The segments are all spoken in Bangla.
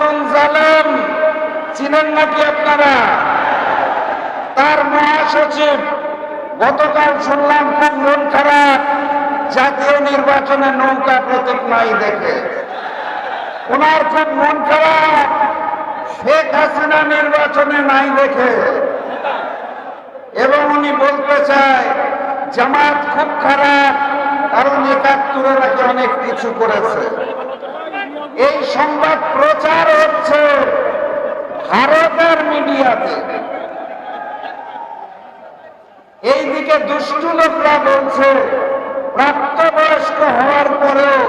নতুন জালেম চিনেন নাকি আপনারা? তার মহাসচিব গতকাল শুনলাম খুব মন খারাপ, জাতীয় নির্বাচনে নৌকা প্রতীক নাই দেখে। ওনার খুব মন খারাপ শেখ হাসিনা নির্বাচনে নাই দেখে, এবং উনি বলতে চায় জামাত খুব খারাপ, কারণ ৭১ নাকি অনেক কিছু করেছে। এই সংবাদ প্রচার হচ্ছে ভারতের মিডিয়াতে। এইদিকে দুষ্টু লোকরা বলছে প্রাপ্তবয়স্ক হওয়ার পরেও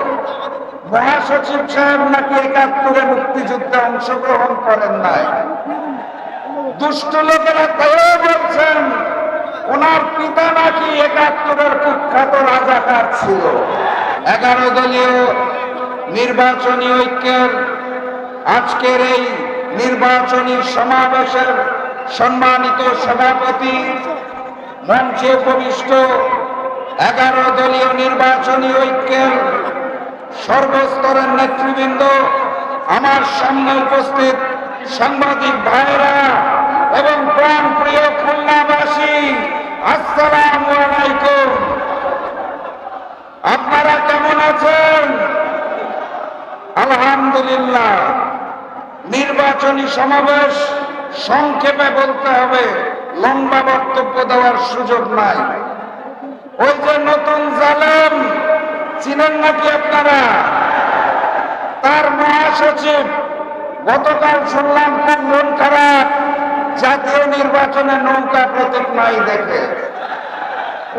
মহাসচিব সাহেব নাকি ৭১ মুক্তিযুদ্ধে অংশগ্রহণ করেন নাই। দুষ্ট লোকেরা তাও বলছেন ওনার পিতা নাকি ৭১ কুখ্যাত রাজাকার ছিল। 11 দলীয় নির্বাচনী ঐক্যের আজকের এই নির্বাচনী সমাবেশের সম্মানিত সভাপতি, মঞ্চে উপবিষ্ট 11 দলীয় নির্বাচনী ঐক্যের সর্বস্তরের নেতৃবৃন্দ, আমার সামনে উপস্থিত সাংবাদিক ভাইরা এবং প্রাণ প্রিয় খুলনাবাসী, আসসালামু আলাইকুম। আপনারা কেমন আছেন? আলহামদুলিল্লাহ। নির্বাচনী সমাবেশ সংক্ষেপে বলতে হবে, লম্বা বক্তব্য দেওয়ার সুযোগ নাই। ওই যে নতুন জালেম চিনেন নাকি আপনারা? তার মহাসচিব গতকাল শুনলাম খুব মন খারাপ, জাতীয় নির্বাচনে নৌকা প্রতীক নাই দেখে।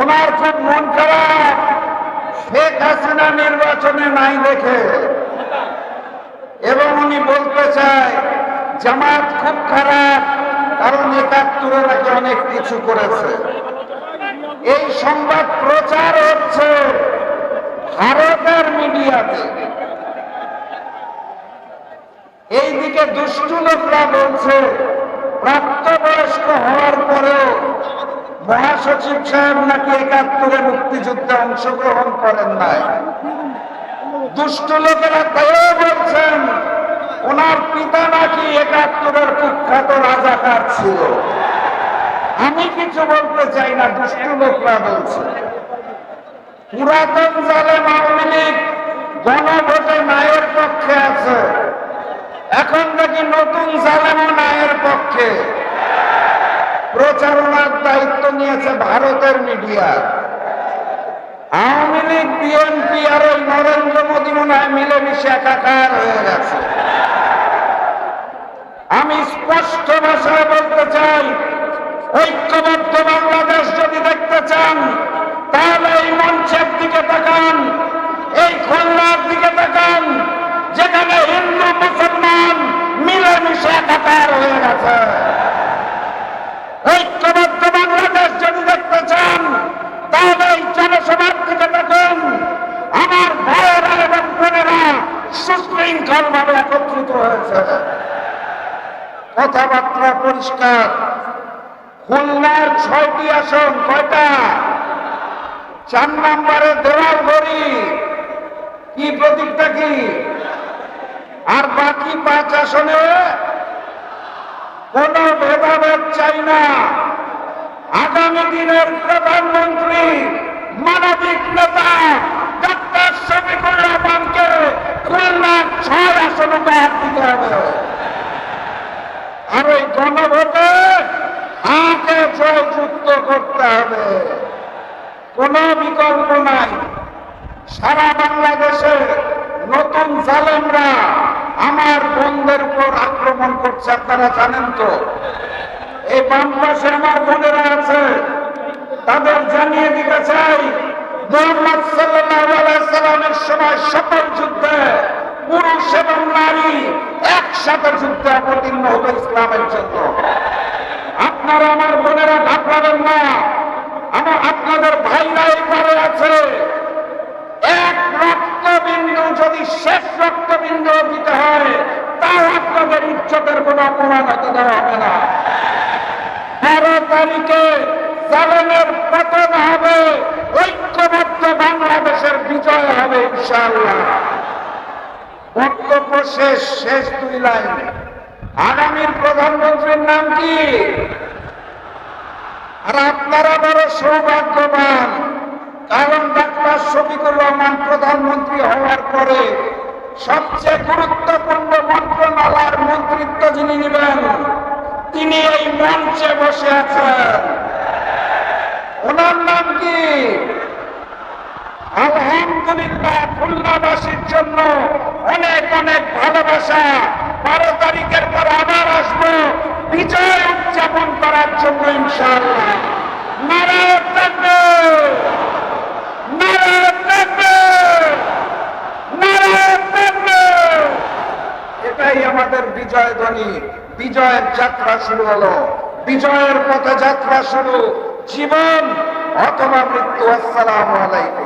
ওনার খুব মন খারাপ শেখ হাসিনা নির্বাচনে নাই দেখে, এবং উনি বলতে চায় জামাত খুব খারাপ, কারণ ৭১ নাকি অনেক কিছু করেছে। এই সংবাদ প্রচার হচ্ছে ভারতের মিডিয়াতে। এইদিকে দুষ্টু লোকরা বলছে প্রাপ্তবয়স্ক হওয়ার পরেও মহাসচিব সাহেব নাকি ৭১ মুক্তিযুদ্ধে অংশগ্রহণ করেন নাই। দুষ্ট লোকেরা তাও বলছেন ওনার পিতা নাকি ৭১ কুখ্যাত রাজাকার ছিল। আমি কিছু বলতে চাই না, দুষ্ট লোকরা বলছে। পুরাতন জালেম আওয়ামী লীগ গণভোটে নায়ের পক্ষে আছে, এখন নাকি নতুন জালেমও নায়ের পক্ষে। প্রচারণার দায়িত্ব নিয়েছে ভারতের মিডিয়া। আওয়ামী লীগ, বিএনপি আর ওই নরেন্দ্র মোদী মনে হয় মিলেমিশে একাকার হয়ে গেছে। আমি স্পষ্ট ভাষায় বলতে চাই, ঐক্যবদ্ধ বাংলাদেশ যদি দেখতে চান তাহলে এই মঞ্চের দিকে তাকান, এই খুলনার দিকে তাকান, যেখানে হিন্দু মুসলমান মিলেমিশে একাকার হয়ে গেছে। ঐক্যবদ্ধ বাংলাদেশ যদি দেখতে চান তাহলে এই জনসভার দিকে দেখুন। আমার ভাইয়েরা এবং বোনেরা সুশৃঙ্খল ভাবে একত্রিত হয়েছে, কথাবার্তা পরিষ্কার। খুলনার 6টি আসন, কয়টা? 4 নম্বরে দেওয়াল ঘড়ি, কি প্রতীকটা কি? আর বাকি 5 আসনে কোন ভেদাভেদ চাই না। আগামী দিনের প্রধানমন্ত্রী মানবিক নেতা ডক্টর শফিকুর রহমানকে খুলনার 6 আসন উপহার দিতে হবে। আর ওই গণভোটে হাতে জয়যুক্ত করতে হবে, কোন বিকল্প নাই। সারা বাংলাদেশে নতুন জালেমরা আমার বোনদের উপর আক্রমণ করছে, আপনারা জানেন তো। এই বাম পাশে আমার বোনেরা আছে, তাদের জানিয়ে দিতে চাই মুহাম্মদ সাল্লাল্লাহু আলাইহি সাল্লামের সময় সকল যুদ্ধে পুরুষ এবং নারী একসাথে যুদ্ধে অবতীর্ণ হতো ইসলামের জন্য। আপনারা আমার বোনেরা ঘাবড়াবেন না, আপনাদের ভাইরা এখানে আছে। এক রক্তবিন্দু যদি শেষ রক্তবিন্দু দিতে হয় তাও আপনাদের ইজ্জতের কোন অপমান হতে দেওয়া হবে না। 12 তারিখে জালেমের পতন হবে, ঐক্যবদ্ধ বাংলাদেশের বিজয় হবে ইনশাআল্লাহ। বক্তব্য সর্বশেষ শেষ 2 লাইন, আগামীর প্রধানমন্ত্রীর নাম কি? আর আপনারা বড় সৌভাগ্যবান, কারণ ডাক্তার শফিকুর রহমান প্রধানমন্ত্রী হওয়ার পরে সবচেয়ে গুরুত্বপূর্ণ মন্ত্রণালয়ের মন্ত্রিত্ব যিনি নেবেন তিনি এই মঞ্চে বসে আছেন। ওনার নাম কি? আলহামদুলিল্লাহ, খুলনাবাসীর জন্য অনেক অনেক ভালোবাসা। 12 তারিখের পর আবার আসবো বিজয় উদযাপন করার জন্য ইনশাআল্লাহ। নারায়ে তাকবীর, নারায়ে তাকবীর, নারায়ে তাকবীর। এটাই আমাদের বিজয় ধ্বনি। বিজয়ের যাত্রা শুরু হলো, বিজয়ের পথে যাত্রা শুরু। জীবন অথবা মৃত্যু। আসসালামু আলাইকুম।